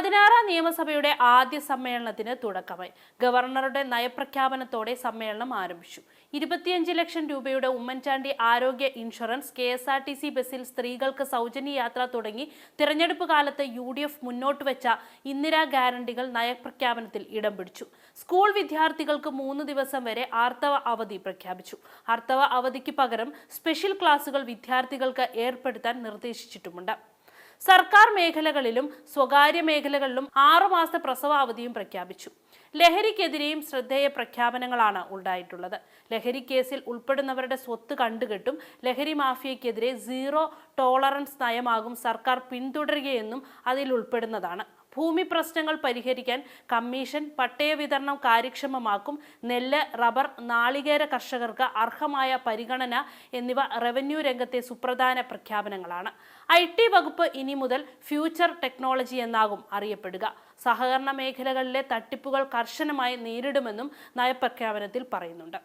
16ാം നിയമസഭയുടെ ആദ്യ സമ്മേളനത്തിന് തുടക്കമായി. ഗവർണറുടെ നയപ്രഖ്യാപനത്തോടെ സമ്മേളനം ആരംഭിച്ചു. 25 ലക്ഷം രൂപയുടെ ഉമ്മൻചാണ്ടി ആരോഗ്യ ഇൻഷുറൻസ്, KSRTC ബസ്സിൽ സ്ത്രീകൾക്ക് സൗജന്യ യാത്ര തുടങ്ങി തിരഞ്ഞെടുപ്പ് കാലത്ത് UDF മുന്നോട്ട് വെച്ച ഇന്ദിരാ ഗ്യാരണ്ടികൾ നയപ്രഖ്യാപനത്തിൽ ഇടം പിടിച്ചു. സ്കൂൾ വിദ്യാർത്ഥികൾക്ക് 3 ദിവസം വരെ ആർത്തവ അവധി പ്രഖ്യാപിച്ചു. ആർത്തവ അവധിക്ക് പകരം സ്പെഷ്യൽ ക്ലാസുകൾ വിദ്യാർത്ഥികൾക്ക് ഏർപ്പെടുത്താൻ നിർദ്ദേശിച്ചിട്ടുമുണ്ട്. സർക്കാർ മേഖലകളിലും സ്വകാര്യ മേഖലകളിലും 6 മാസത്തെ പ്രസവ അവധിയും പ്രഖ്യാപിച്ചു. ലഹരിക്കെതിരെയും ശ്രദ്ധേയ പ്രഖ്യാപനങ്ങളാണ് ഉണ്ടായിട്ടുള്ളത്. ലഹരി കേസിൽ ഉൾപ്പെടുന്നവരുടെ സ്വത്ത് കണ്ടുകെട്ടും ലഹരി മാഫിയക്കെതിരെ സീറോ ടോളറൻസ് നയമാകും സർക്കാർ പിന്തുടരുകയെന്നും അതിൽ ഉൾപ്പെടുന്നതാണ്. ഭൂമി പ്രശ്നങ്ങൾ പരിഹരിക്കാൻ കമ്മീഷൻ, പട്ടയ വിതരണം കാര്യക്ഷമമാക്കും, നെല്ല്, റബ്ബർ, നാളികേര കർഷകർക്ക് അർഹമായ പരിഗണന എന്നിവ റവന്യൂ രംഗത്തെ സുപ്രധാന പ്രഖ്യാപനങ്ങളാണ്. IT വകുപ്പ് ഇനി മുതൽ ഫ്യൂച്ചർ ടെക്നോളജി എന്നാകും അറിയപ്പെടുക. സഹകരണ മേഖലകളിലെ തട്ടിപ്പുകൾ കർശനമായി നേരിടുമെന്നും നയപ്രഖ്യാപനത്തിൽ പറയുന്നുണ്ട്.